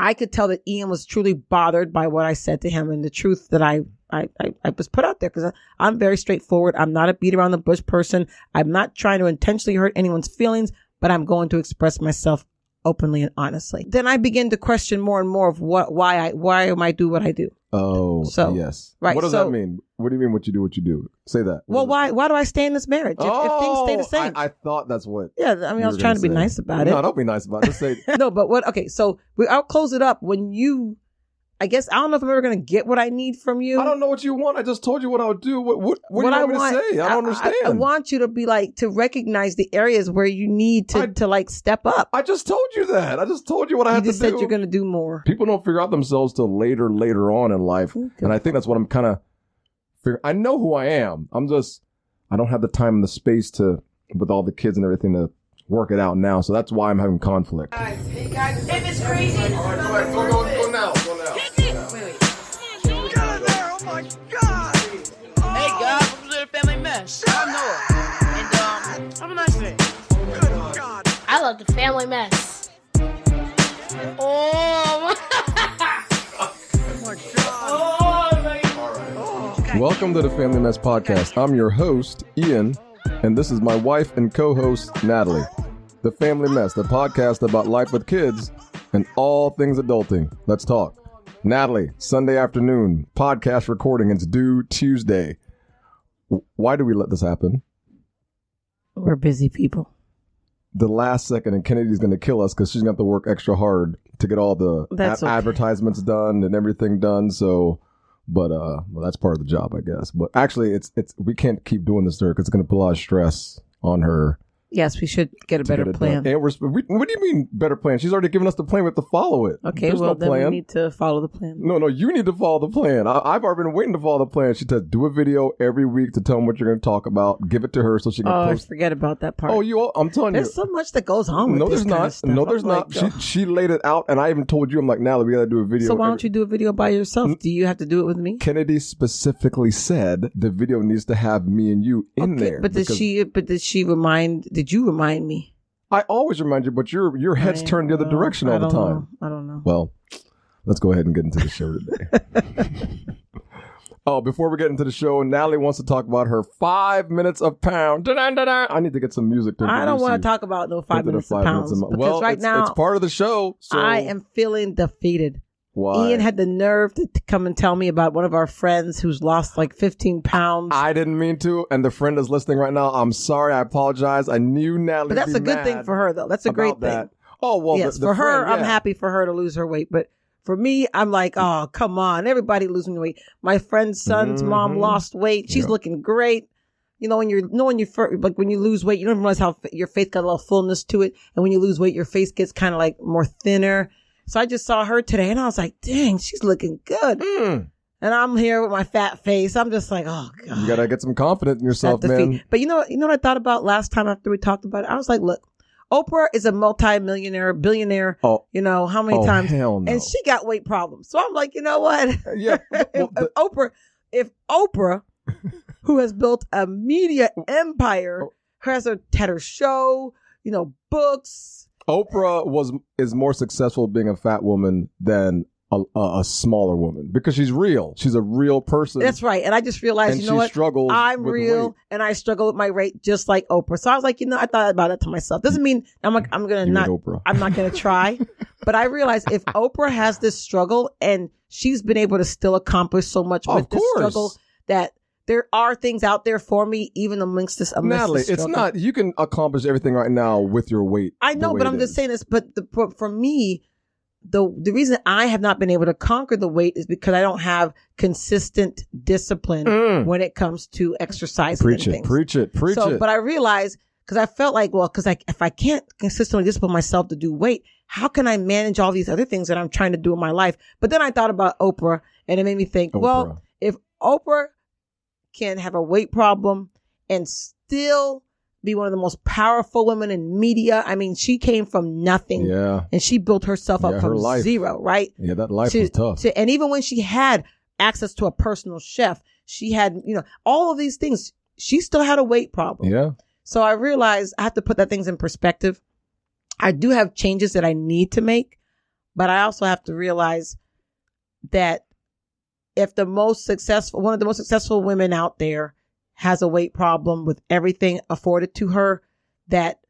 I could tell that Ian was truly bothered by what I said to him and the truth that I was put out there, because I'm very straightforward. I'm not a beat around the bush person. I'm not trying to intentionally hurt anyone's feelings, but I'm going to express myself openly and honestly. Then I begin to question more and more of why am I do what I do. Oh, so yes. Right. What does that mean? What do you mean what you do? Say that. Why do I stay in this marriage if things stay the same? I thought that's what. Yeah, I mean, I was trying to be nice about it. No, don't be nice about it. Just say. No, but what? Okay, so I'll close it up when you. I guess I don't know if I'm ever going to get what I need from you. I don't know what you want. I just told you what I would do. What do you want me to say? I don't understand. I want you to be to recognize the areas where you need to step up. I just told you that. I just told you what I have to do. You just said you're going to do more. People don't figure out themselves till later on in life. Okay. And I think that's what I'm kind of figuring. I know who I am. I don't have the time and the space with all the kids and everything to work it out now. So that's why I'm having conflict. Hey guys, if it's crazy. All right, go now. I love the family mess. Oh my God. Welcome to the Family Mess Podcast. I'm your host, Ian, and this is my wife and co-host, Natalie. The Family Mess, the podcast about life with kids and all things adulting. Let's talk. Natalie, Sunday afternoon, podcast recording. It's due Tuesday. Why do we let this happen? We're busy people. The last second, and Kennedy's going to kill us because she's going to have to work extra hard to get all the advertisements done and everything done. So, but that's part of the job, I guess. But actually, it's we can't keep doing this to her because it's going to put a lot of stress on her. Yes, we should get a better plan. And what do you mean better plan? She's already given us the plan. We have to follow it. Okay, There's no plan. We need to follow the plan. No, you need to follow the plan. I've already been waiting to follow the plan. She said, do a video every week to tell them what you're going to talk about. Give it to her so she can post. I forget about that part. I'm telling you. There's so much that goes on with this kind of stuff. No, there's not. She laid it out, and I even told you, I'm like, Natalie, we got to do a video. So why don't you do a video by yourself? Do you have to do it with me? Kennedy specifically said the video needs to have me and you in there. But did you remind me? I always remind you, but your head's turned the other direction all the time. I don't know. Well, let's go ahead and get into the show today. Before we get into the show, Natalie wants to talk about her 5 minutes of pound. I need to get some music to I don't want to talk about no 5 minutes of pounds. Because right now, it's part of the show. So. I am feeling defeated. Why? Ian had the nerve to come and tell me about one of our friends who's lost 15 pounds. I didn't mean to, and the friend is listening right now. I'm sorry. I apologize. I knew Natalie. But that's a good thing for her, though. That's a great thing. Oh, well, yes, for her, I'm happy for her to lose her weight. But for me, I'm like, oh, come on. Everybody losing weight. My friend's son's mom lost weight. She's looking great. You know, when you lose weight, you don't realize how your face got a little fullness to it. And when you lose weight, your face gets kind of more thinner. So I just saw her today and I was like, dang, she's looking good. And I'm here with my fat face. I'm just like, oh, God. You got to get some confidence in yourself, man. But you know what I thought about last time after we talked about it? I was like, look, Oprah is a multi-millionaire, billionaire, how many times? Hell no. And she got weight problems. So I'm like, you know what? Yeah. If Oprah, who has built a media empire, had her show, books. Oprah is more successful being a fat woman than a smaller woman because she's real. She's a real person. That's right. And I just realized, I'm real and I struggle with my weight just like Oprah. So I was like, I thought about it to myself. Doesn't mean I'm not going to try. But I realized if Oprah has this struggle and she's been able to still accomplish so much with this struggle, that there are things out there for me, even amongst this. Natalie, it's not, you can accomplish everything right now with your weight. I know, but I'm just saying this. But for me, the reason I have not been able to conquer the weight is because I don't have consistent discipline when it comes to exercising. Preach it. But I realized, because I felt like, if I can't consistently discipline myself to do weight, how can I manage all these other things that I'm trying to do in my life? But then I thought about Oprah, and it made me think, if Oprah can have a weight problem and still be one of the most powerful women in media. I mean, she came from nothing. Yeah. And she built herself up from zero, right? Yeah, that life was tough. And even when she had access to a personal chef, she had, all of these things, she still had a weight problem. Yeah. So I realized I have to put that things in perspective. I do have changes that I need to make, But I also have to realize that if one of the most successful women out there has a weight problem with everything afforded to her, that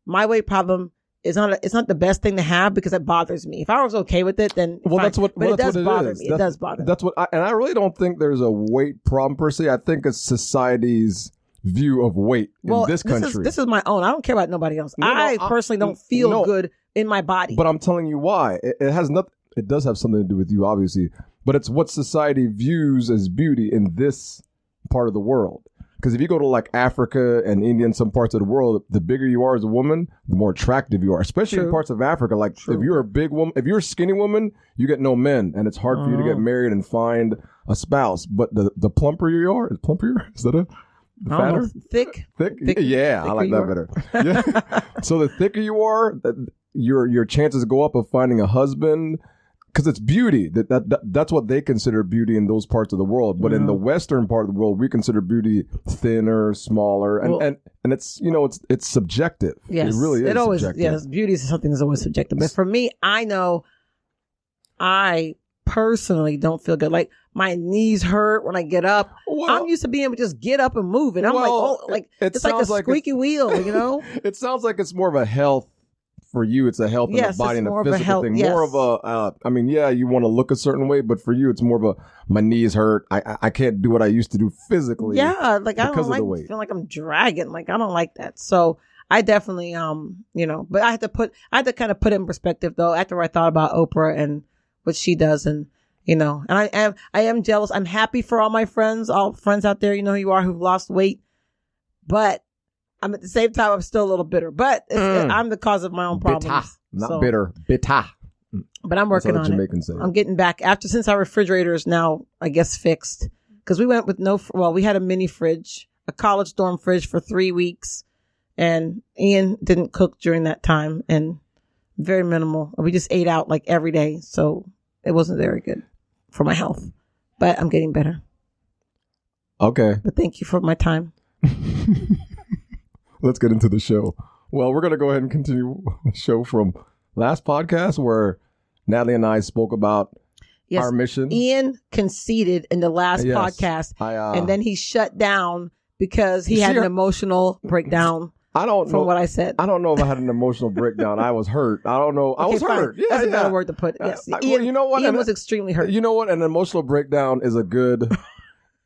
my weight problem is it's not the best thing to have because it bothers me. If I was okay with it, then fine. It does bother me. It does bother me. That's and I really don't think there's a weight problem per se. I think it's society's view of weight in this country. This is my own. I don't care about nobody else. I personally don't feel good in my body. But I'm telling you why. It has nothing. It does have something to do with you, obviously. But it's what society views as beauty in this part of the world. Because if you go to like Africa and India and some parts of the world, the bigger you are as a woman, the more attractive you are. Especially in parts of Africa. Like if you're a big woman, if you're a skinny woman, you get no men. And it's hard for you to get married and find a spouse. But the plumper you are, is that a... fatter? Thick? Yeah, I like that better. Yeah. So the thicker you are, your chances go up of finding a husband, because it's beauty. That's what they consider beauty in those parts of the world. But in the Western part of the world, we consider beauty thinner, smaller, and it's it's subjective. Yes, it really is. Subjective. Yes, beauty is something that's always subjective. But for me, I know I personally don't feel good. Like my knees hurt when I get up. Well, I'm used to being able to just get up and move, and I'm it's like a squeaky wheel, It sounds like it's more of a health for you. It's a health in the body and a physical thing. More of a, you want to look a certain way, but for you, it's more of my knees hurt. I can't do what I used to do physically. Yeah, like I don't like feel like I'm dragging. Like I don't like that. So I definitely, but I had to kind of put it in perspective though after I thought about Oprah and what she does, and and I am jealous. I'm happy for all my friends, out there, who you are, who've lost weight, but I'm at the same time, I'm still a little bitter, but I'm the cause of my own problems. Bitter, bitter. But I'm working on it. Say. I'm getting back since our refrigerator is now, I guess, fixed, because we went with we had a mini fridge, a college dorm fridge for 3 weeks, and Ian didn't cook during that time, and very minimal. We just ate out like every day, so it wasn't very good for my health, but I'm getting better. Okay. But thank you for my time. Let's get into the show. Well, we're going to go ahead and continue the show from last podcast where Natalie and I spoke about our mission. Ian conceded in the last podcast, and then he shut down because he had an emotional breakdown. What I said. I don't know if I had an emotional breakdown. I was hurt. I don't know. I was hurt. Yeah, that's a better word to put it. Yes. Ian, you know what? Ian was extremely hurt. You know what? An emotional breakdown is a good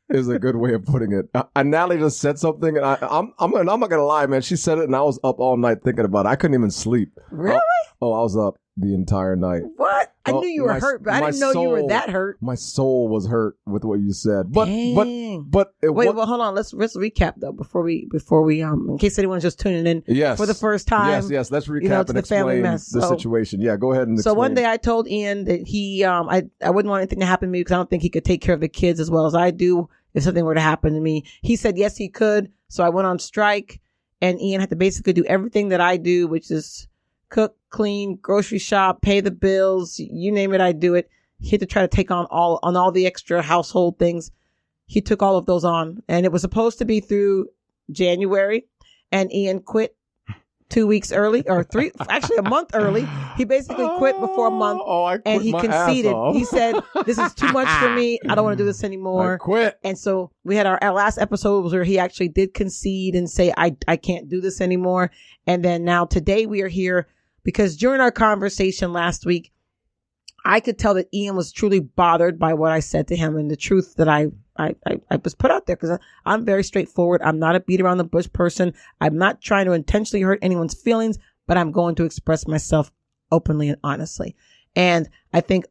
way of putting it. And Natalie just said something, and I'm not gonna lie, man. She said it, and I was up all night thinking about it. I couldn't even sleep. Really? I was up the entire night. What? I knew you were hurt, but I didn't know you were that hurt. My soul was hurt with what you said. But Dang. but wait, well, hold on. Let's recap though before we in case anyone's just tuning in for the first time. Yes. Let's recap and explain the situation. Yeah, go ahead and explain. So one day I told Ian that he I wouldn't want anything to happen to me because I don't think he could take care of the kids as well as I do if something were to happen to me. He said yes he could, so I went on strike, and Ian had to basically do everything that I do, which is cook, clean, grocery shop, pay the bills, you name it, I do it. He had to try to take on all the extra household things. He took all of those on, and it was supposed to be through January, and Ian quit 2 weeks early, or actually a month early. He basically quit before a month, and he conceded. He said, "This is too much for me. I don't want to do this anymore." I quit. And so we had our last episode was where he actually did concede and say, I can't do this anymore. And then now today we are here because during our conversation last week, I could tell that Ian was truly bothered by what I said to him and the truth that I was put out there, because I'm very straightforward. I'm not a beat around the bush person. I'm not trying to intentionally hurt anyone's feelings, but I'm going to express myself openly and honestly. And I think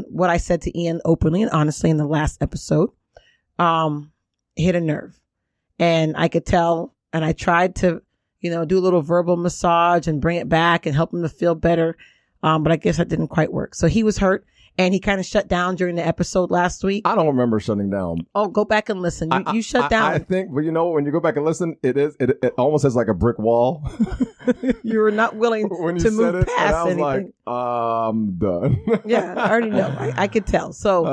what I said to Ian openly and honestly in the last episode hit a nerve. And I could tell, and I tried to, do a little verbal massage and bring it back and help him to feel better. But I guess that didn't quite work. So he was hurt, and he kind of shut down during the episode last week. I don't remember shutting down. Oh, go back and listen. You shut down. I think, but when you go back and listen, it almost has like a brick wall. You were not willing to move past anything. Like, I'm done. Yeah, I already know. I could tell. So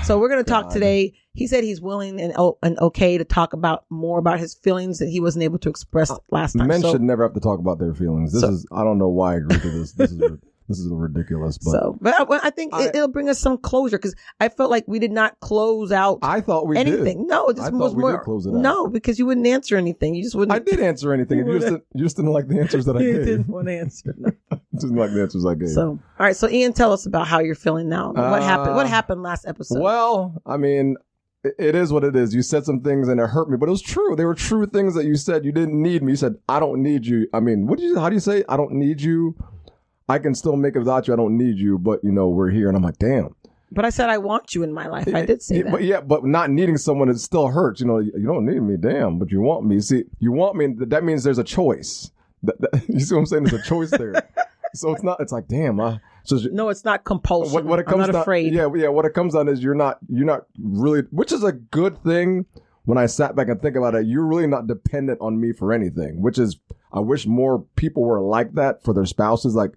we're going to talk today. He said he's willing and okay to talk about more about his feelings that he wasn't able to express last time. Men should never have to talk about their feelings. I don't know why I agreed to this. This is This is ridiculous. But I think it'll bring us some closure because I felt like we did not close out. I thought we anything. did. No, it just was more. Did close it out. No, because you wouldn't answer anything. You just wouldn't. I did answer anything. You just didn't like the answers that I gave. You didn't want to answer. No. Didn't like the answers I gave. So, all right. So, Ian, tell us about how you're feeling now. What happened? What happened last episode? Well, I mean, it is what it is. You said some things and it hurt me, but it was true. They were true things that you said. You didn't need me. You said, I don't need you. I mean, how do you say? I don't need you. I can still make it without you. I don't need you, but we're here. And I'm like, damn. But I said, I want you in my life. I did say that. But not needing someone, it still hurts. You don't need me. Damn. But you want me. See, you want me. That means there's a choice. You see what I'm saying? There's a choice there. So it's like, damn. No, it's not compulsion. What it comes I'm not afraid. Yeah. What it comes down is you're not really, which is a good thing. When I sat back and think about it, you're really not dependent on me for anything, which is, I wish more people were like that for their spouses. Like,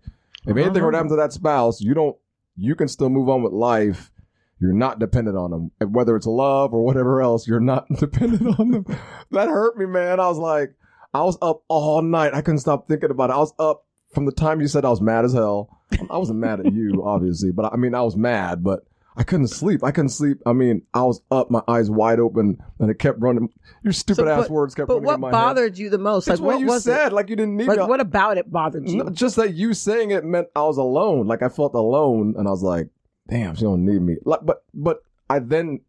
if anything were to happen to that spouse, you can still move on with life. You're not dependent on them. Whether it's love or whatever else, you're not dependent on them. That hurt me, man. I was up all night. I couldn't stop thinking about it. I was up from the time you said I was mad as hell. I wasn't mad at you, obviously, but I was mad, but I couldn't sleep. I was up, my eyes wide open, and it kept running. Your stupid ass words kept running in my head. But what bothered you the most? It's what you said. Like you didn't need me. What about it bothered you? No, just that you saying it meant I was alone. Like I felt alone, and I was like, damn, she don't need me. Like, but I then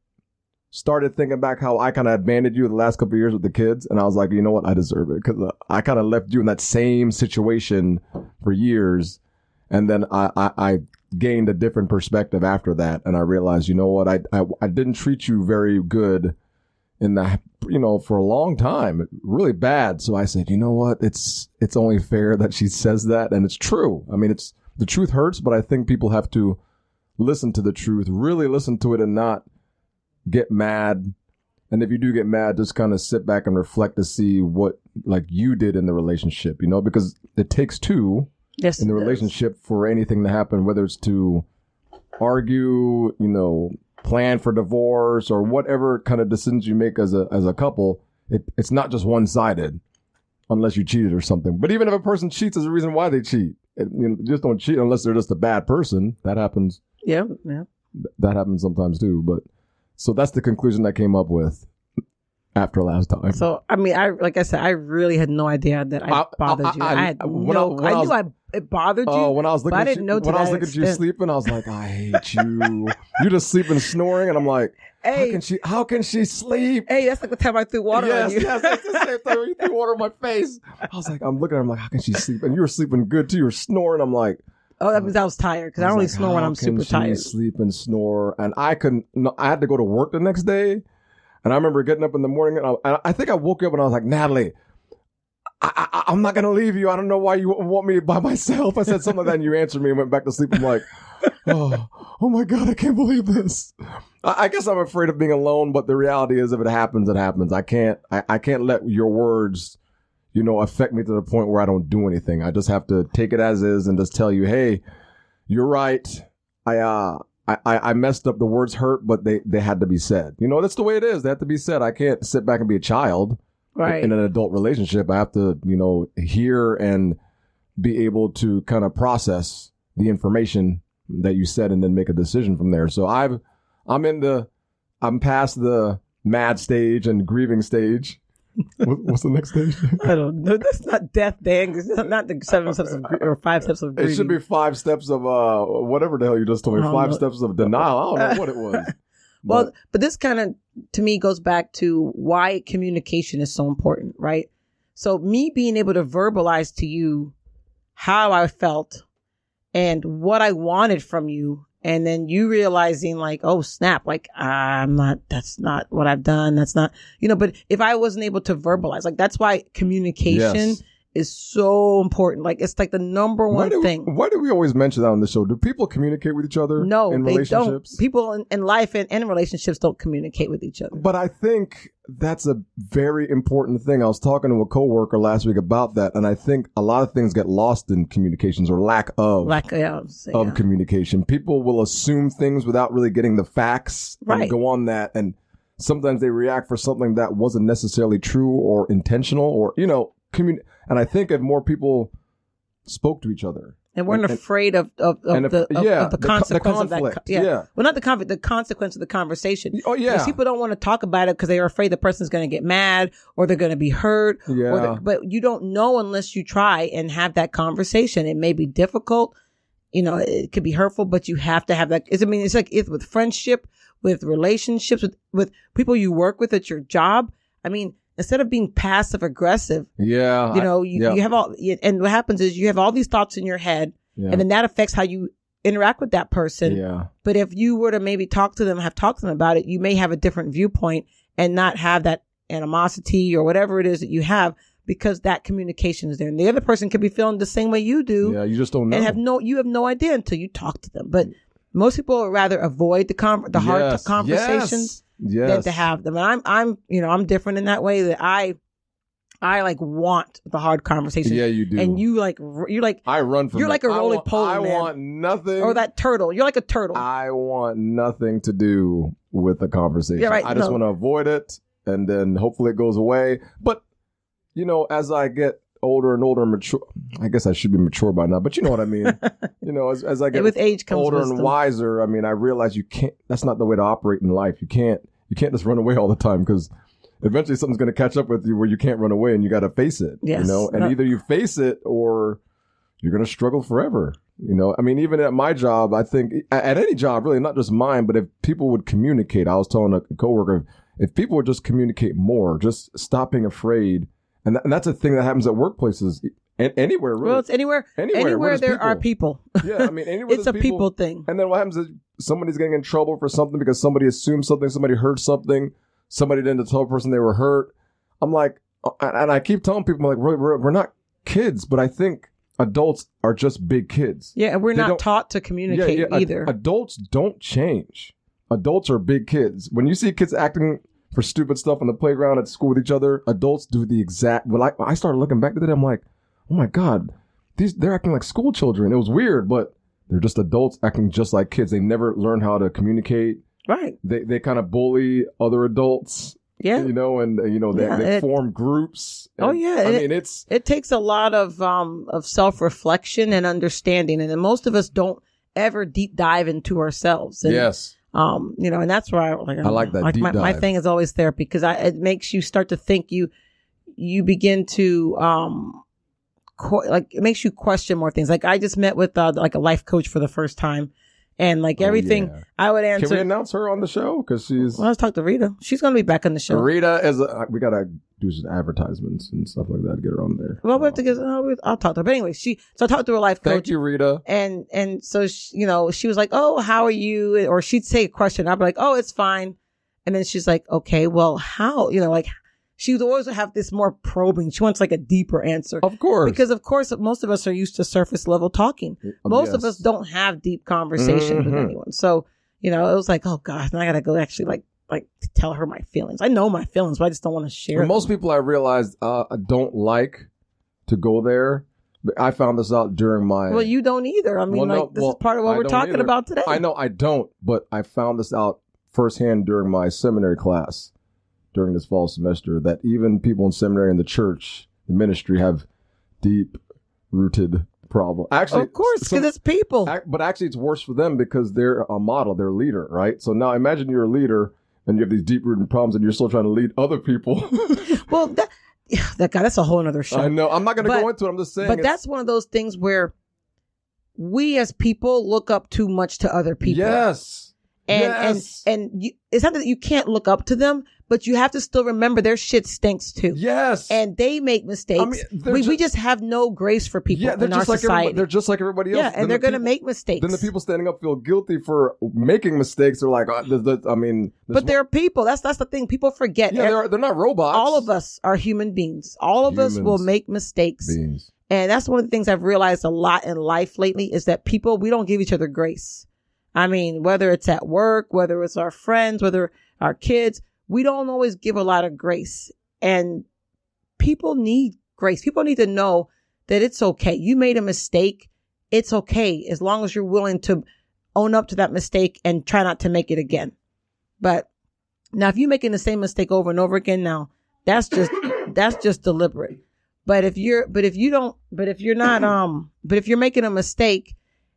started thinking back how I kind of abandoned you the last couple of years with the kids, and I was like, you know what? I deserve it because I kind of left you in that same situation for years, and then I gained a different perspective after that, and I realized, you know what? I didn't treat you very good in the for a long time, really bad. So I said, you know what? It's only fair that she says that, and it's true. I mean, the truth hurts, but I think people have to listen to the truth, really listen to it, and not get mad. And if you do get mad, just kind of sit back and reflect to see what like you did in the relationship, because it takes two in the relationship for anything to happen, whether it's to argue, plan for divorce or whatever kind of decisions you make as a couple. It's not just one-sided unless you cheated or something. But even if a person cheats, there's a reason why they cheat. Just don't cheat unless they're just a bad person. That happens. Yeah. That happens sometimes too. But so that's the conclusion I came up with after last time. So, I mean, like I said, I really had no idea that I bothered you. I knew it bothered you. Oh, when I was looking at you sleeping, I was like, I hate you. You're just sleeping, snoring, and I'm like, hey, how can she sleep? Hey, that's like the time I threw water on you. Yes, that's the same time when you threw water on my face. I was like, I'm looking at her, I'm like, how can she sleep? And you were sleeping good too. You were snoring. I'm like, oh, that means I was tired because I only snore when I'm super tired. Sleep and snore, and I had to go to work the next day, and I remember getting up in the morning, and I think I woke up and I was like, Natalie, I'm not gonna leave you. I don't know why you want me by myself. I said something like that, and you answered me and went back to sleep. I'm like, oh my God, I can't believe this. I guess I'm afraid of being alone, but the reality is, if it happens, it happens. I can't let your words, affect me to the point where I don't do anything. I just have to take it as is and just tell you, hey, you're right. I messed up. The words hurt, but they had to be said. That's the way it is. They have to be said. I can't sit back and be a child. Right. In an adult relationship. I have to, hear and be able to kind of process the information that you said and then make a decision from there. So I'm past the mad stage and grieving stage. What's the next stage? I don't know. That's not death, Dan. It's not the 7 steps of or 5 steps of grieving. It should be 5 steps of whatever the hell you just told me. 5 steps of denial. I don't know what it was. Well, but this kind of, to me, goes back to why communication is so important, right? So me being able to verbalize to you how I felt and what I wanted from you, and then you realizing like, oh, snap, like, that's not what I've done. That's not, but if I wasn't able to verbalize, like, that's why communication is so important. Like, it's like the number one thing. Why do we always mention that on the show? Do people communicate with each other? No, in relationships? Don't. People in life and in relationships don't communicate with each other. But I think that's a very important thing. I was talking to a coworker last week about that, and I think a lot of things get lost in communications or lack of communication. People will assume things without really getting the facts and go on that, and sometimes they react for something that wasn't necessarily true or intentional or, and I think if more people spoke to each other And we're afraid of the consequence of that. conflict. Well, not the conflict, the consequence of the conversation. Oh, yeah. Because people don't want to talk about it because they're afraid the person's going to get mad or they're going to be hurt. Yeah. But you don't know unless you try and have that conversation. It may be difficult. It could be hurtful, but you have to have that. It's like with friendship, with relationships, with people you work with at your job. I mean, instead of being passive aggressive, you have all, and what happens is you have all these thoughts in your head, and then that affects how you interact with that person. Yeah. But if you were to maybe talk to them about it, you may have a different viewpoint and not have that animosity or whatever it is that you have, because that communication is there. And the other person could be feeling the same way you do. Yeah, you just don't know. And you have no idea until you talk to them. But most people would rather avoid the hard conversations. Yes. Than to have them. And I'm different in that way, that I want the hard conversation. Yeah, you do. And you're like I run from. You're like a roly poly. I want nothing. Or that turtle. You're like a turtle. I want nothing to do with the conversation. Yeah, right. I just want to avoid it, and then hopefully it goes away. But as I get older and older and mature, I guess I should be mature by now, but you know what I mean. As I get with age comes older wisdom. and wiser, I mean, I realize you can't. That's not the way to operate in life. You can't just run away all the time, because eventually something's going to catch up with you where you can't run away, and you got to face it. Yes. And either you face it or you're going to struggle forever. I mean, even at my job, I think at any job, really, not just mine, but if people would communicate, I was telling a coworker, if people would just communicate more, just stop being afraid. And that's a thing that happens at workplaces, anywhere, really. Well, it's anywhere there are people. Yeah, I mean, anywhere it's a people thing. And then what happens is somebody's getting in trouble for something because somebody assumed something, somebody heard something, somebody didn't tell the person they were hurt. I'm like, and I keep telling people, I'm like, we're not kids, but I think adults are just big kids. Yeah, and we're not taught to communicate either. Adults don't change. Adults are big kids. When you see kids acting for stupid stuff on the playground at school with each other, adults do the exact. Well, I started looking back to that. I'm like, oh my God, they're acting like school children. It was weird, but they're just adults acting just like kids. They never learn how to communicate. Right. They kind of bully other adults. Yeah. They form groups. And, it takes a lot of self-reflection and understanding, and then most of us don't ever deep dive into ourselves. And, yes. And that's where I like that. Like deep dive. My thing is always therapy, because it makes you start to think. You begin to it makes you question more things. Like I just met with like a life coach for the first time, and like everything I would answer. Can we announce her on the show? Because let's talk to Rita. She's going to be back on the show. Rita we got to do some advertisements and stuff like that to get her on there. Well, we have to get. I'll talk to her. But anyway, so I talked to her life coach. Thank you, Rita. And so she was like, "Oh, how are you?" Or she'd say a question. I'd be like, "Oh, it's fine." And then she's like, "Okay, well, how?" She would always have this more probing. She wants like a deeper answer. Of course. Because of course, most of us are used to surface level talking. Most of us don't have deep conversations with anyone. So, it was like, oh God, and I got to go actually like tell her my feelings. I know my feelings, but I just don't want to share them. Most people I realized don't like to go there. I found this out during my... Well, you don't either. I mean, this is part of what we're talking about today. I know I don't, but I found this out firsthand during my seminary class. During this fall semester, that even people in seminary and the church, the ministry, have deep-rooted problems. Actually, of course, because it's people. But actually, it's worse for them because they're a model, they're a leader, right? So now imagine you're a leader and you have these deep-rooted problems and you're still trying to lead other people. Well, that guy, that's a whole other show. I know. I'm not going to go into it. I'm just saying. But that's one of those things where we as people look up too much to other people. Yes. And it's not that you can't look up to them, but you have to still remember their shit stinks too. Yes. And they make mistakes. I mean, we just have no grace for people in our society. They're just like everybody else. Yeah, and they're going to make mistakes. Then the people standing up feel guilty for making mistakes. They're like, but they're people. That's the thing. People forget. Yeah, they're not robots. All of us are human beings. All of us will make mistakes. And that's one of the things I've realized a lot in life lately is that we don't give each other grace. I mean, whether it's at work, whether it's our friends, whether our kids, we don't always give a lot of grace. And people need grace. People need to know that it's okay. You made a mistake. It's okay as long as you're willing to own up to that mistake and try not to make it again. But now if you're making the same mistake over and over again, now that's just deliberate. But if you're making a mistake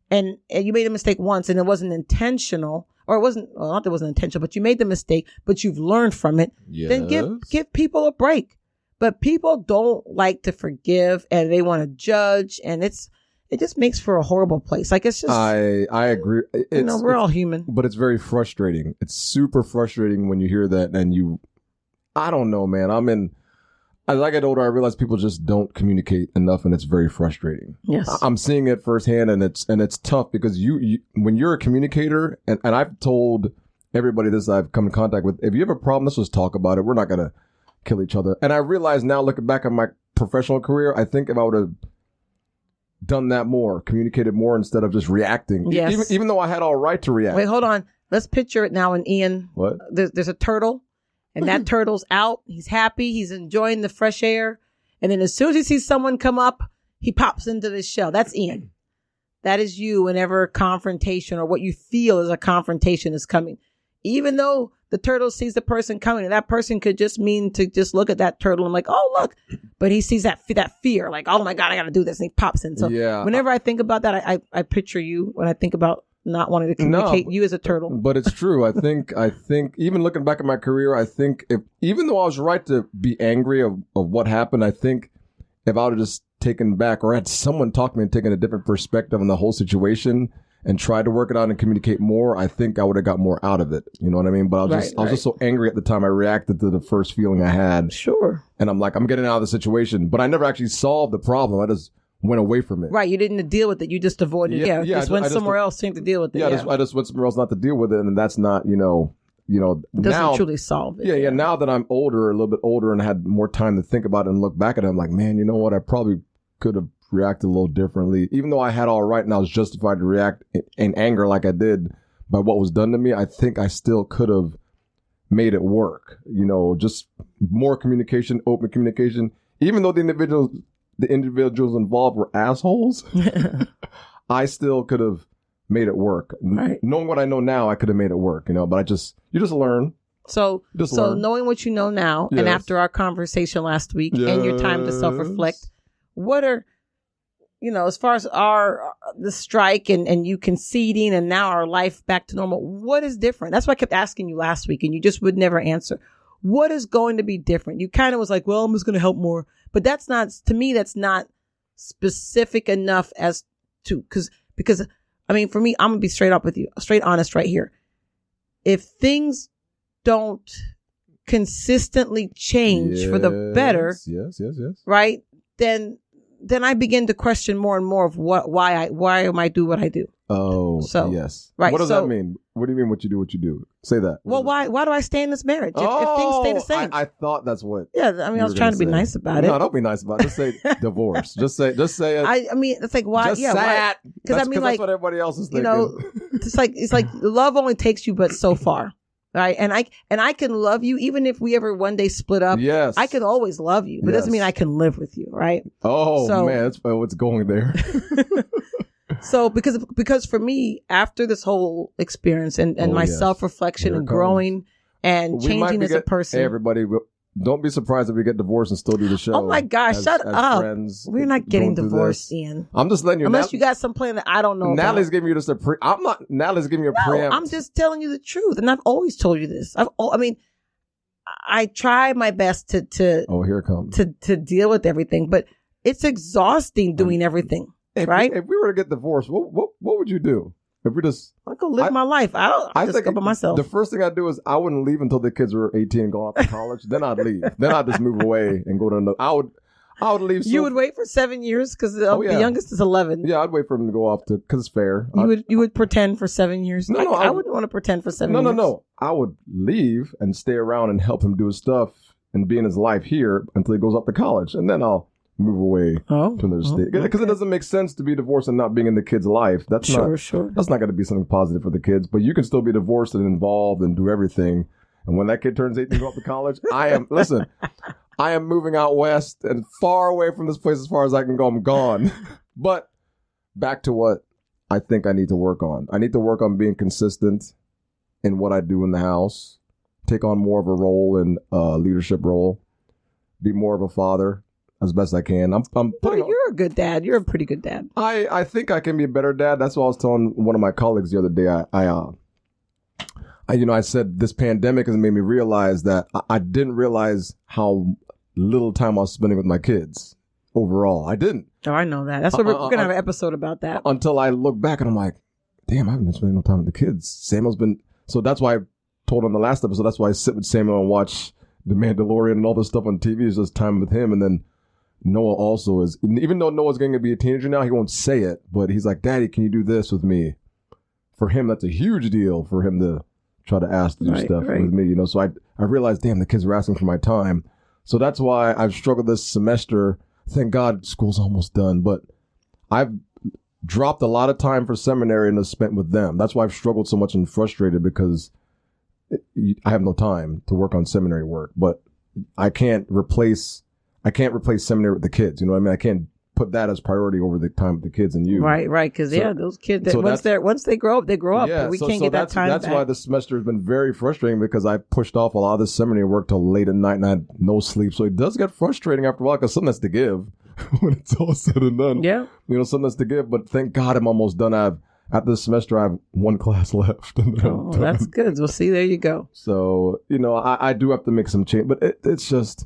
and you made a mistake once and it wasn't intentional, or it wasn't, well, not that it wasn't intentional, but you made the mistake, but you've learned from it, then give people a break. But people don't like to forgive and they want to judge, and it just makes for a horrible place. Like, it's just, I agree. We're all human. But it's very frustrating. It's super frustrating when you hear that and I don't know, man. As I get older, I realize people just don't communicate enough, and it's very frustrating. Yes. I'm seeing it firsthand, and it's tough because you when you're a communicator, and I've told everybody this I've come in contact with, if you have a problem, let's just talk about it. We're not going to kill each other. And I realize now, looking back on my professional career, I think if I would have done that more, communicated more instead of just reacting. Yes. Even though I had all right to react. Wait, hold on. Let's picture it now. And Ian, what? There's a turtle, and that turtle's out. He's happy. He's enjoying the fresh air. And then as soon as he sees someone come up, he pops into this shell. That's Ian. That is you whenever a confrontation or what you feel is a confrontation is coming. Even though the turtle sees the person coming, and that person could just mean to just look at that turtle and like, oh, look. But he sees that fear, like, oh my God, I got to do this. And he pops in. So whenever I think about that, I picture you when I think about not wanting to communicate you as a turtle. But it's true. I think even looking back at my career, I think even though I was right to be angry of what happened, I think if I would have just taken back or had someone talk to me and taken a different perspective on the whole situation and tried to work it out and communicate more, I think I would have got more out of it. You know what I mean? But I was just so angry at the time. I reacted to the first feeling I had. Sure. And I'm like, I'm getting out of the situation. But I never actually solved the problem. I just went away from it. Right. You didn't deal with it. You just avoided it. Just went somewhere else to deal with it. I just went somewhere else not to deal with it. And that's not, it doesn't now, truly solve it. Yeah. Now that I'm older, a little bit older, and had more time to think about it and look back at it, I'm like, man, you know what? I probably could have reacted a little differently. Even though I had all right and I was justified to react in anger like I did by what was done to me, I think I still could have made it work. Just more communication, open communication. Even though the individuals involved were assholes, I still could have made it work. Right. Knowing what I know now, I could have made it work, but you just learn. So knowing what you know now, and after our conversation last week and your time to self-reflect, what are, as far as the strike and you conceding and now our life back to normal, what is different? That's why I kept asking you last week and you just would never answer. What is going to be different? You kind of was like, well, I'm just going to help more. But that's not specific enough as to, because I mean, for me, I'm going to be straight up with you, straight honest right here. If things don't consistently change for the better, yes, right? Then I begin to question more and more of why am I do what I do. Oh, so yes. Right. What does that mean? What do you mean what you do? Say that. Well, why do I stay in this marriage if things stay the same? I thought that's what. Yeah, I mean, I was trying to be nice about it. No, don't be nice about it. Just say divorce. Just say it. I mean, it's like why? Just say it. Because I mean, like that's what everybody else is thinking. It's like love only takes you but so far. Right. And I can love you even if we ever one day split up. Yes. I can always love you, but it doesn't mean I can live with you. Right. Oh, man. That's what's going there. So because for me, after this whole experience and my self-reflection and growing and changing as a person. Hey, everybody, don't be surprised if we get divorced and still do the show. Oh my gosh, shut up. Friends, we're not getting divorced, Ian. I'm just letting you know. Unless you got some plan that I don't know Natalie's about. giving you this Natalie's giving you a preempt. I'm just telling you the truth. And I've always told you this. I try my best to oh, here it comes. To deal with everything, but it's exhausting doing everything. Right? If we were to get divorced, what would you do? If we just, I go live my life. I just go by myself. The first thing I'd do is I wouldn't leave until the kids were 18 and going off to college. Then I'd leave. Then I'd just move away and go to another. I would leave. You would wait for 7 years because the youngest is 11. Yeah, I'd wait for him to go off because it's fair. You would pretend for 7 years. No, I wouldn't want to pretend for 7 years. No. I would leave and stay around and help him do his stuff and be in his life here until he goes off to college, and then I'll move away to another state because it doesn't make sense to be divorced and not being in the kid's life. That's sure. That's not going to be something positive for the kids. But you can still be divorced and involved and do everything. And when that kid turns 18 and go off to college, I am moving out west and far away from this place as far as I can go. I'm gone. But back to what I think I need to work on. I need to work on being consistent in what I do in the house. Take on more of a role in leadership role. Be more of a father. as best I can. I'm putting. Oh, you're a good dad. You're a pretty good dad. I think I can be a better dad. That's what I was telling one of my colleagues the other day. I said this pandemic has made me realize that I didn't realize how little time I was spending with my kids overall. I didn't. Oh, I know that. That's what we're going to have an episode about that. Until I look back and I'm like, damn, I haven't been spending no time with the kids. Samuel's been, so that's why I told on the last episode, that's why I sit with Samuel and watch The Mandalorian and all this stuff on TV is just time with him. And then Noah also is, even though Noah's going to be a teenager now, he won't say it, but he's like, Daddy, can you do this with me? For him, that's a huge deal for him to try to ask to do stuff with me, So I realized, damn, the kids are asking for my time. So that's why I've struggled this semester. Thank God school's almost done, but I've dropped a lot of time for seminary and have spent with them. That's why I've struggled so much and frustrated because I have no time to work on seminary work, but I can't replace seminary with the kids. You know what I mean? I can't put that as priority over the time with the kids and you. Right. Because those kids, once they grow up, they grow up. Yeah, but we can't get that time That's back. why this semester has been very frustrating because I pushed off a lot of the seminary work till late at night and I had no sleep. So it does get frustrating after a while because something has to give when it's all said and done. Yeah. Something has to give. But thank God I'm almost done. After this semester, I have one class left. Oh, that's good. Well, see, there you go. So, I do have to make some change. But it's just,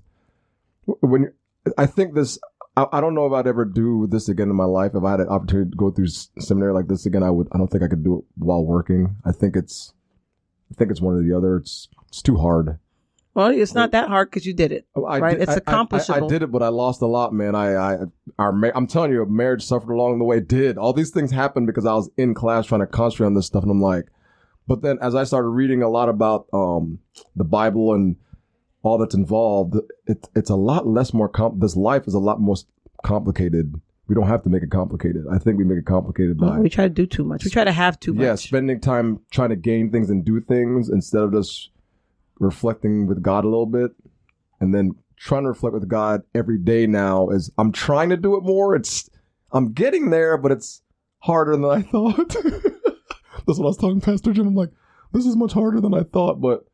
I think this, I don't know if I'd ever do this again in my life. If I had an opportunity to go through seminary like this again, I don't think I could do it while working. I think it's one or the other. It's too hard. Well, it's not that hard because you did it, right? It's accomplishable. I did it, but I lost a lot, man. I'm telling you, marriage suffered along the way. All these things happened because I was in class trying to concentrate on this stuff, and I'm like, but then as I started reading a lot about the Bible and all that's involved, it's a lot less this life is a lot more complicated. We don't have to make it complicated. I think we make it complicated by we try to do too much. We try to have too much. Yeah, spending time trying to gain things and do things instead of just reflecting with God a little bit, and then trying to reflect with God every day now is I'm trying to do it more. I'm getting there, but it's harder than I thought. That's what I was talking to Pastor Jim. I'm like, this is much harder than I thought, but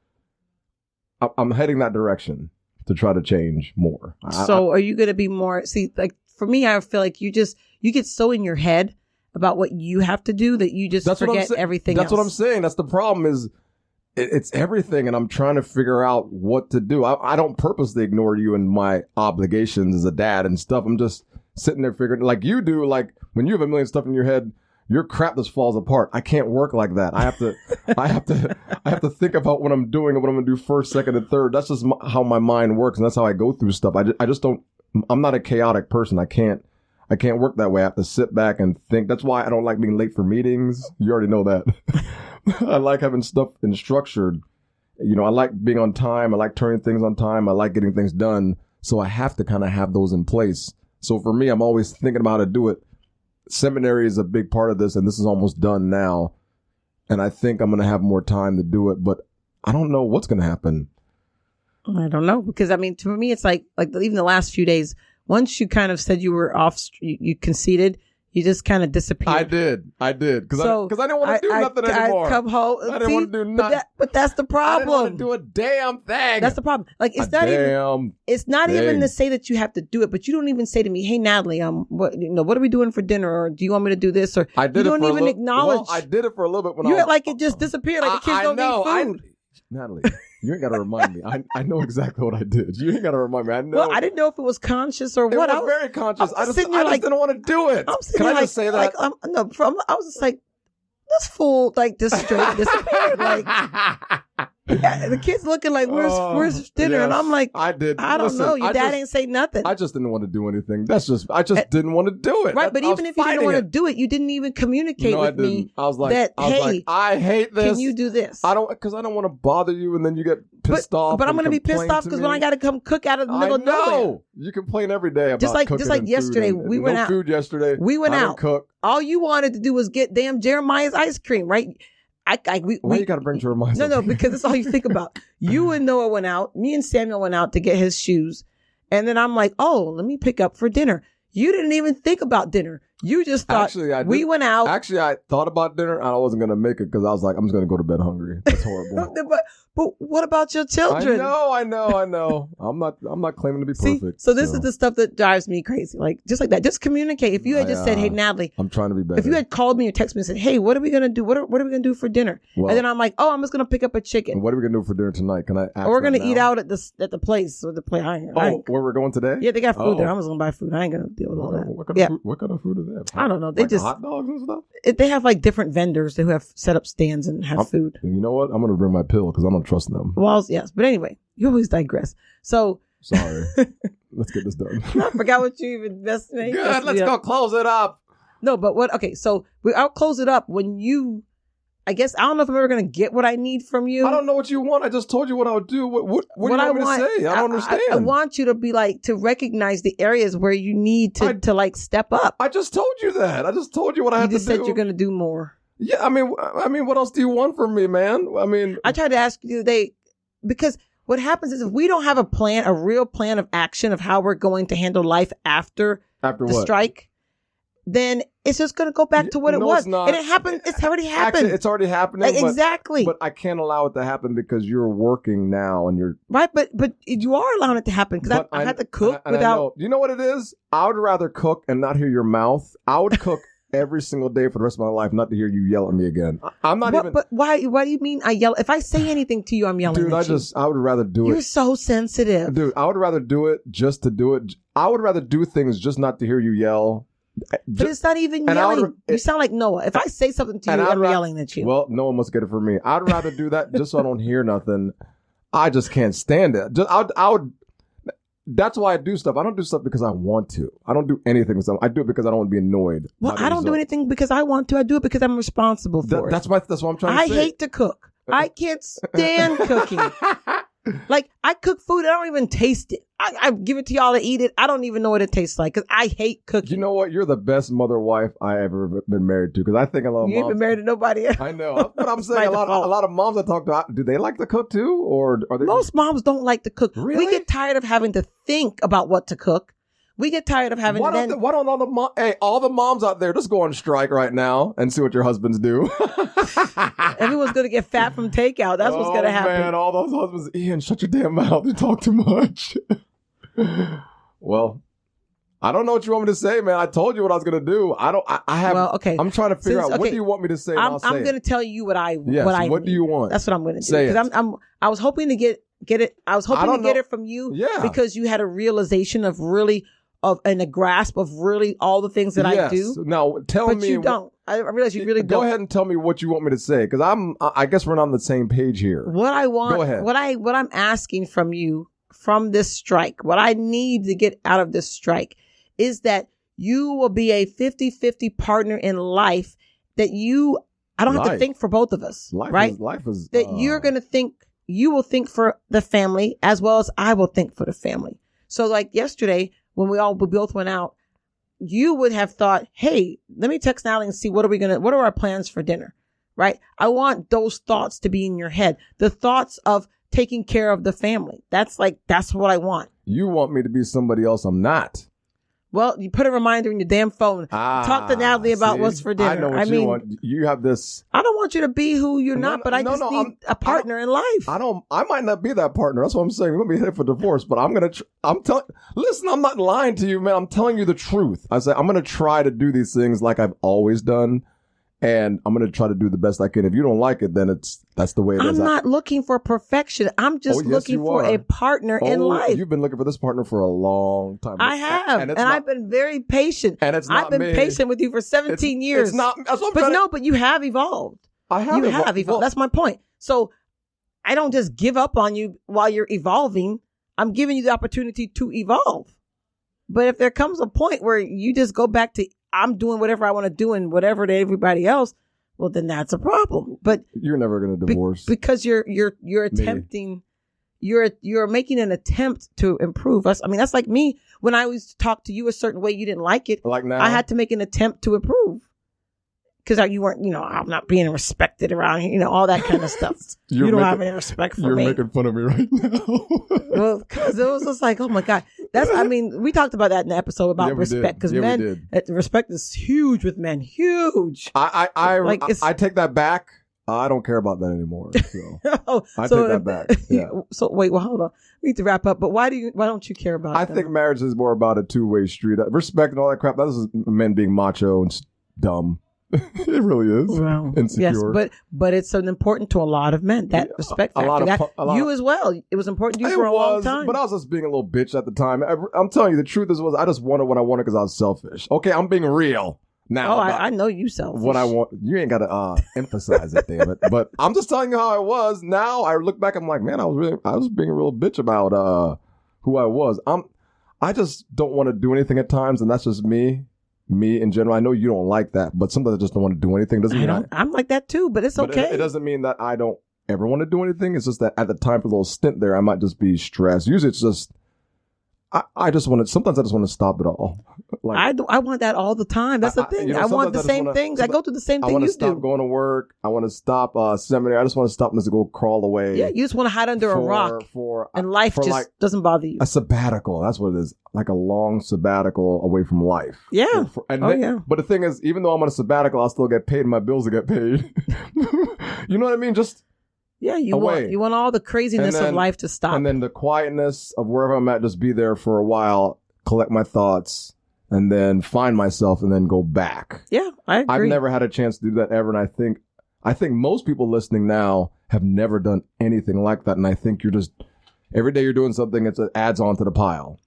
I'm heading that direction to try to change more. So are you going to be more, like for me, I feel like you get so in your head about what you have to do that you just forget everything else. That's what I'm saying. That's the problem is it's everything. And I'm trying to figure out what to do. I don't purposely ignore you and my obligations as a dad and stuff. I'm just sitting there figuring like you do, like when you have a million stuff in your head, your crap just falls apart. I can't work like that. I have to think about what I'm doing and what I'm going to do first, second, and third. That's just how my mind works. And that's how I go through stuff. I just don't, I'm not a chaotic person. I can't work that way. I have to sit back and think. That's why I don't like being late for meetings. You already know that. I like having stuff structured. I like being on time. I like turning things on time. I like getting things done. So I have to kind of have those in place. So for me, I'm always thinking about how to do it. Seminary is a big part of this, and this is almost done now. And I think I'm going to have more time to do it, but I don't know what's going to happen. I don't know, because to me, it's like even the last few days, once you kind of said you were off, you conceded, you just kind of disappeared. I did. Because I didn't want to do nothing anymore. I come home. I didn't want to do nothing. But that's the problem. I didn't want to do a damn thing. That's the problem. Like it's not even to say that you have to do it, but you don't even say to me, "Hey, Natalie, what are we doing for dinner?" Or do you want me to do this? Or I did you don't even acknowledge. Well, I did it for a little bit when you like it just disappeared. Like the kids don't need food. Natalie, you ain't got to remind me. I know exactly what I did. You ain't got to remind me. I know. Well, I didn't know if it was conscious or what. It was very conscious. I just didn't want to do it. Can I just say that? I was just like, this fool, like this straight disappeared. Like, yeah, the kids looking like, where's dinner? Yes, and I'm like, I don't know. Your dad ain't say nothing. I just didn't want to do anything. I just didn't want to do it. Right, but even if you didn't want to do it, you didn't even communicate with me. I was like, I hate this. Can you do this? Because I don't want to bother you, and then you get pissed off. But I'm going to be pissed off because when I got to come cook out of the middle of nowhere. You complain every day about just like yesterday. We went out. Food yesterday. We went out. Cook. All you wanted to do was get damn Jeremiah's ice cream, right? Why you got to bring Jeremiah's? No, because that's all you think about. You and Noah went out. Me and Samuel went out to get his shoes. And then I'm like, oh, let me pick up for dinner. You didn't even think about dinner. You just thought Actually, we went out. Actually, I thought about dinner and I wasn't going to make it because I was like, I'm just going to go to bed hungry. That's horrible. but what about your children? I know. I'm not claiming to be perfect. So this is the stuff that drives me crazy. Like, just like that. Just communicate. If you had just said, hey, Natalie. I'm trying to be better. If you had called me or texted me and said, hey, what are we going to do? What are we going to do for dinner? Well, and then I'm like, oh, I'm just going to pick up a chicken. What are we going to do for dinner tonight? Can I ask Or we're going to eat now? out at the place. Or the place. Where we're going today? Yeah, they got food there. I'm just going to buy food. I ain't going to deal with all that. What kind of food is that? I don't know. They like just hot dogs and stuff? They have like different vendors who have set up stands and have food. You know what? I'm going to bring my pill because I don't trust them. Walls, yes. But anyway, you always digress. So. Sorry. Let's get this done. I forgot what you even estimated. Good. Let's go close it up. No, but what? Okay, so I'll close it up when you. I guess I don't know if I'm ever going to get what I need from you. I don't know what you want. I just told you what I would do. What do you want me to say? I don't understand. I want you to be like, to recognize the areas where you need to like step up. I just told you that. I just told you what I had to do. You just said you're going to do more. Yeah, I mean, what else do you want from me, man? I mean, I tried to ask you because what happens is if we don't have a real plan of action of how we're going to handle life after the strike, then it's just going to go back to what it was. It's not. And it happened. It's already happened. Actually, it's already happening. Exactly. But I can't allow it to happen because you're working now and you're... Right, but you are allowing it to happen because I had to cook without... You know what it is? I would rather cook and not hear your mouth. I would cook every single day for the rest of my life not to hear you yell at me again. I'm not even... But why do you mean I yell? If I say anything to you, I'm yelling at you. I would rather do it. You're so sensitive. Dude, I would rather do it just to do it. I would rather do things just not to hear you yell. But it's not even yelling. You sound like Noah. If I say something to you, I'm yelling at you. Well, Noah must get it from me. I'd rather do that just so I don't hear nothing. I just can't stand it. I would. That's why I do stuff. I don't do stuff because I want to. I don't do anything. I do it because I don't want to be annoyed. Well, I don't do anything because I want to. I do it because I'm responsible for it. That's what I'm trying to say. I hate to cook. I can't stand cooking. Like, I cook food, I don't even taste it. I give it to y'all to eat it. I don't even know what it tastes like because I hate cooking. You know what? You're the best mother wife I ever been married to because I think a lot of moms... You ain't been married to nobody else. I know. But I'm saying a lot of moms I talk to, do they like to cook too? Or are they... Most moms don't like to cook. Really? We get tired of having to think about what to cook. We get tired of having why don't all the moms out there just go on strike right now and see what your husbands do? Everyone's going to get fat from takeout. That's what's going to happen. Man, all those husbands, Ian, shut your damn mouth. You talk too much. Well, I don't know what you want me to say, man. I told you what I was going to do. I'm trying to figure out what do you want me to say. I'm going to tell you what I what do you want? That's what I'm going to do. Say it. I was hoping to get it. I was hoping to get it from you because you had a realization of really and a grasp of really all the things that I do. Now tell me. But you don't. I realize you really don't. Go ahead and tell me what you want me to say because I guess we're not on the same page here. What I want. Go ahead. What I'm asking from you from this strike, what I need to get out of this strike is that you will be a 50-50 partner in life that I don't have to think for both of us. Life is that you're going to think, you will think for the family as well as I will think for the family. So like yesterday, when we both went out, you would have thought, hey, let me text Natalie and see what are our plans for dinner, right? I want those thoughts to be in your head. The thoughts of taking care of the family. That's what I want. You want me to be somebody else I'm not. Well, you put a reminder in your damn phone. Talk to Natalie about what's for dinner. I know what you want. You have this. I don't want you to be who you're not, but I just need a partner in life. I might not be that partner. That's what I'm saying. We're going to be headed for divorce, but listen, I'm not lying to you, man. I'm telling you the truth. I say I'm going to try to do these things like I've always done. And I'm going to try to do the best I can. If you don't like it, then that's the way it is. I'm not looking for perfection. I'm just looking for a partner in life. You've been looking for this partner for a long time. I have. And I've been very patient. And I've been patient with you for 17 years. It's not. But you have evolved. I have. You have evolved. Well, that's my point. So I don't just give up on you while you're evolving. I'm giving you the opportunity to evolve. But if there comes a point where you just go back to I'm doing whatever I want to do and whatever to everybody else, well, then that's a problem. But you're never going to divorce because you're attempting, you're making an attempt to improve us. I mean, that's like me when I used to talk to you a certain way, you didn't like it. Like now, I had to make an attempt to improve. because you weren't, I'm not being respected around here, all that kind of stuff. You don't have any respect for me. You're making fun of me right now. Well, because it was just like, oh my God. We talked about that in the episode about respect, because men, respect is huge with men. Huge. I take that back. I don't care about that anymore. So I take that back. Yeah. So wait, well, hold on. We need to wrap up. But why don't you care about it? I think marriage is more about a two-way street. Respect and all that crap. That is men being macho and dumb. It really is. Well, insecure. Yes, but it's important to a lot of men, that respect factor. You as well. It was important to you for a long time. But I was just being a little bitch at the time. I'm telling you, the truth was I just wanted what I wanted because I was selfish. Okay, I'm being real now. Oh, I know you selfish. What I want. You ain't got to emphasize it, damn it. But I'm just telling you how I was. Now I look back, I'm like, man, I was being a real bitch about who I was. I just don't want to do anything at times, and that's just me. Me in general. I know you don't like that, but sometimes I just don't want to do anything. Doesn't mean I'm like that too, but it's okay. It doesn't mean that I don't ever want to do anything. It's just that at the time for a little stint there, I might just be stressed. Usually it's just, sometimes I just want to stop it all. Like, I want that all the time. That's the thing. I want the same things. I go through the same thing you do. I want to stop going to work. I want to stop seminary. I just want to stop and just go crawl away. Yeah, you just want to hide under a rock. And life just doesn't bother you. A sabbatical. That's what it is. Like a long sabbatical away from life. Yeah. But the thing is, even though I'm on a sabbatical, I'll still get paid and my bills will get paid. You know what I mean? Just you want all the craziness of life to stop. And then the quietness of wherever I'm at, just be there for a while, collect my thoughts, and then find myself and then go back. Yeah, I agree. I've never had a chance to do that ever. And I think most people listening now have never done anything like that. And I think you're just, every day you're doing something, it adds on to the pile.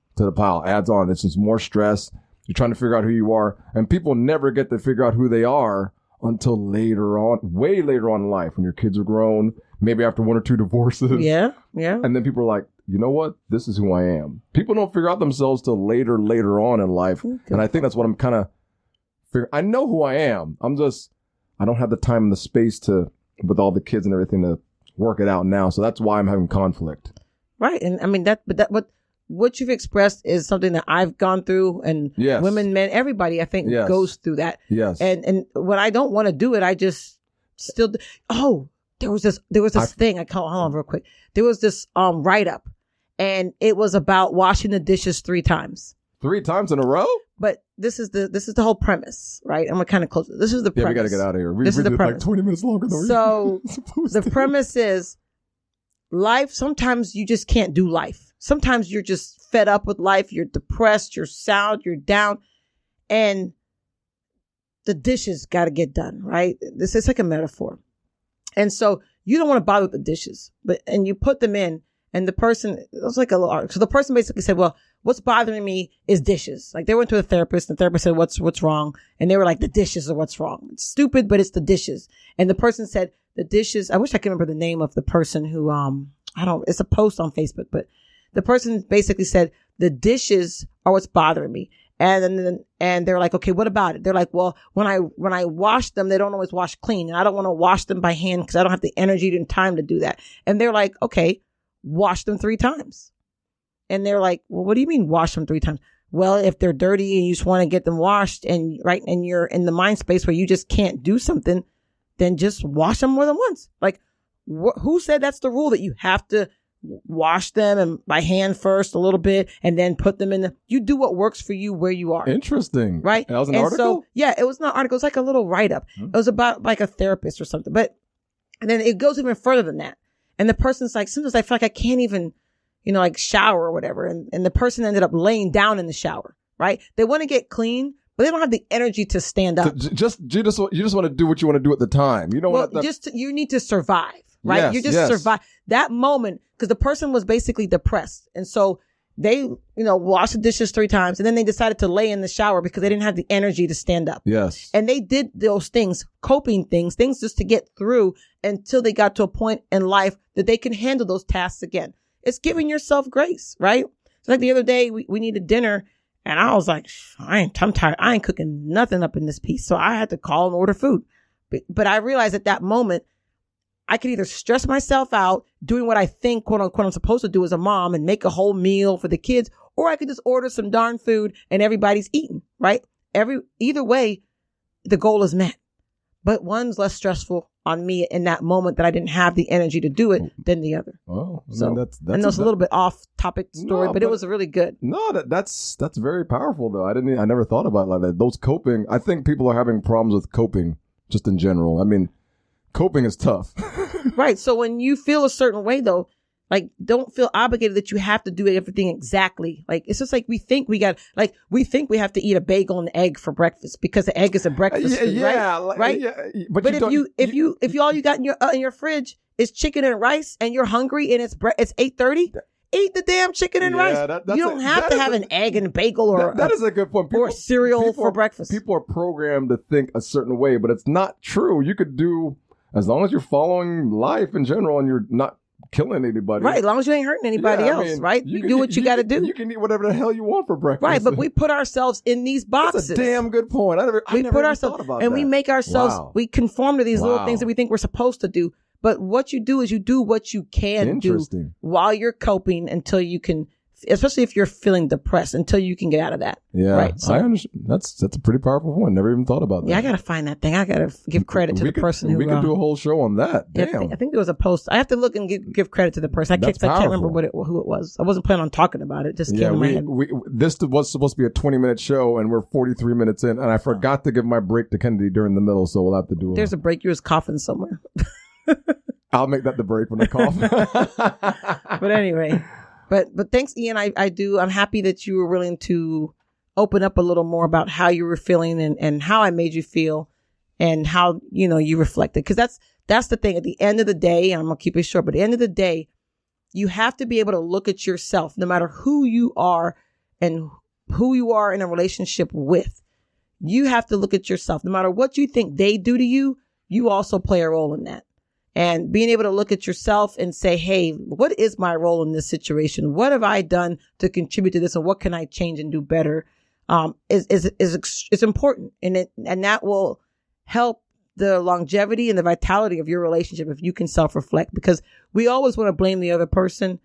Adds on. It's just more stress. You're trying to figure out who you are. And people never get to figure out who they are until later on, way later on in life, when your kids are grown, maybe after one or two divorces. Yeah. And then people are like, you know what? This is who I am. People don't figure out themselves till later on in life. Okay. And I think that's what I'm kind of figuring. I know who I am. I don't have the time and the space with all the kids and everything, to work it out now. So that's why I'm having conflict. Right. And I mean, what you've expressed is something that I've gone through, and women, men, everybody, I think, goes through that. Yes. And when I don't want to do it, I just still do. Oh, there was this thing. Hold on real quick. There was this write-up, and it was about washing the dishes 3 times. 3 times in a row? But this is the whole premise, right? I'm gonna kind of close it. This is the premise. Yeah, we got to get out of here. This is the premise. Like 20 minutes longer than so the premise is life. Sometimes you just can't do life. Sometimes you're just fed up with life. You're depressed. You're sad. You're down, and the dishes got to get done, right? This is like a metaphor, and so you don't want to bother with the dishes, and you put them in. And the person, it was like so the person basically said, well, what's bothering me is dishes. Like, they went to a therapist, and the therapist said, what's wrong? And they were like, the dishes are what's wrong. It's stupid, but it's the dishes. And the person said, the dishes, I wish I could remember the name of the person who, it's a post on Facebook, but the person basically said, the dishes are what's bothering me. And they're like, okay, what about it? They're like, well, when I wash them, they don't always wash clean. And I don't want to wash them by hand because I don't have the energy and time to do that. And they're like, okay, wash them 3 times. And they're like, well, what do you mean wash them 3 times? Well, if they're dirty and you just want to get them washed, and you're in the mind space where you just can't do something, then just wash them more than once. Like, who said that's the rule, that you have to wash them and by hand first a little bit and then put them in you do what works for you where you are. Interesting. Right? That was an article? So, yeah, it was not an article. It was like a little write-up. It was about like a therapist or something. And then it goes even further than that. And the person's like, sometimes I feel like I can't even, like shower or whatever. And the person ended up laying down in the shower, right? They want to get clean, but they don't have the energy to stand up. You just want to do what you want to do at the time. You don't want you need to survive, right? Yes, you just survive that moment, because the person was basically depressed. And so they, washed the dishes 3 times, and then they decided to lay in the shower because they didn't have the energy to stand up. Yes. And they did those things, coping things just to get through until they got to a point in life that they can handle those tasks again. It's giving yourself grace, right? It's like the other day we needed dinner, and I was like, I'm tired. I ain't cooking nothing up in this piece. So I had to call and order food. But I realized at that moment, I could either stress myself out doing what I think, quote unquote, I'm supposed to do as a mom and make a whole meal for the kids, or I could just order some darn food and everybody's eating, right? Either way, the goal is met. but one's less stressful on me in that moment that I didn't have the energy to do it than the other. Oh, so that's I know it's a little bit off topic story, but it was really good. No, that's very powerful though. I never thought about it like that. Those coping, I think people are having problems with coping just in general. I mean, coping is tough. Right. So when you feel a certain way though, like, don't feel obligated that you have to do everything exactly. Like, it's just like we think we have to eat a bagel and egg for breakfast because the egg is a breakfast food, right? Yeah. But if all you got in your fridge is chicken and rice and you're hungry and it's 8:30, eat the damn chicken and rice. You don't have to have an egg and a bagel or that is a good point. Or cereal for breakfast. People are programmed to think a certain way, but it's not true. You could do, as long as you're following life in general and you're not killing anybody. Right, as long as you ain't hurting anybody else, right? You do what you got to do. You can eat whatever the hell you want for breakfast. Right, but we put ourselves in these boxes. That's a damn good point. I never thought about that. We make ourselves, we conform to these little things that we think we're supposed to do. But what you do is you do what you can do while you're coping until you can, especially if you're feeling depressed, until you can get out of that. Yeah, right? So, I understand. That's a pretty powerful point. Never even thought about that. Yeah, I got to find that thing. I got to give credit to the person who... We could do a whole show on that. Damn. I think there was a post. I have to look and give credit to the person. I can't remember who it was. I wasn't planning on talking about it. It just came in my head. This was supposed to be a 20-minute show, and we're 43 minutes in, and I forgot to give my break to Kennedy during the middle, so we'll have to do it. There's a break. You was coughing somewhere. I'll make that the break when I cough. But anyway... But thanks, Ian. I'm happy that you were willing to open up a little more about how you were feeling and how I made you feel and how, you reflected. Because that's the thing. At the end of the day, and I'm going to keep it short, but at the end of the day, you have to be able to look at yourself, no matter who you are and who you are in a relationship with. You have to look at yourself. No matter what you think they do to you, you also play a role in that. And being able to look at yourself and say, hey, what is my role in this situation? What have I done to contribute to this? And what can I change and do better? Is important. And that will help the longevity and the vitality of your relationship if you can self-reflect, because we always want to blame the other person.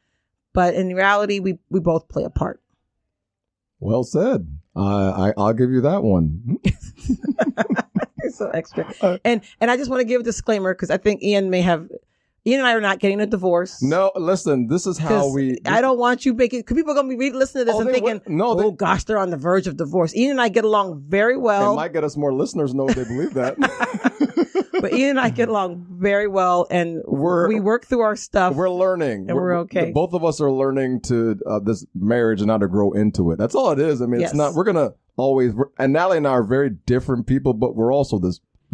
But in reality, we both play a part. Well said. I'll give you that one. So extra. And I just want to give a disclaimer because I think Ian and I are not getting a divorce. No, listen, this is how I don't want you making, because people are going to be listening to this and thinking, gosh, they're on the verge of divorce. Ian and I get along very well. It might get us more listeners know if they believe that. But Ian and I get along very well, and we work through our stuff. We're learning. And we're okay. Both of us are learning to this marriage and how to grow into it. That's all it is. I mean, It's not, we're going to always, and Natalie and I are very different people, but we're also the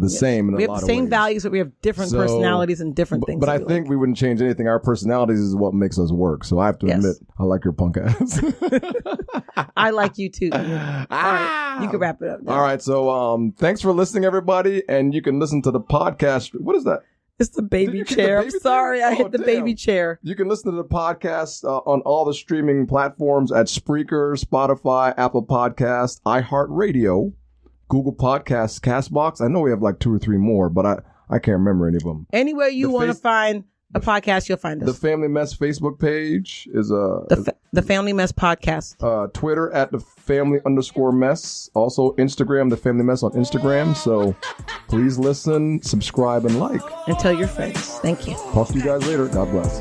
same in a lot of ways. We have the same values, but we have different personalities and different things. But I think we wouldn't change anything. Our personalities is what makes us work. So I have to admit, I like your punk ass. I like you too. All right, you can wrap it up now. All right. So thanks for listening, everybody. And you can listen to the podcast. What is that? It's the baby chair. I'm sorry, I hit the baby chair. You can listen to the podcast on all the streaming platforms at Spreaker, Spotify, Apple Podcasts, iHeartRadio, Google Podcasts, CastBox. I know we have like 2 or 3 more, but I can't remember any of them. Anywhere you want to find a podcast, you'll find us. The Family Mess Facebook page is the Family Mess Podcast. Twitter at the Family_Mess. Also Instagram, the Family Mess on Instagram. So please listen, subscribe, and like. And tell your friends. Thank you. Talk to you guys later. God bless.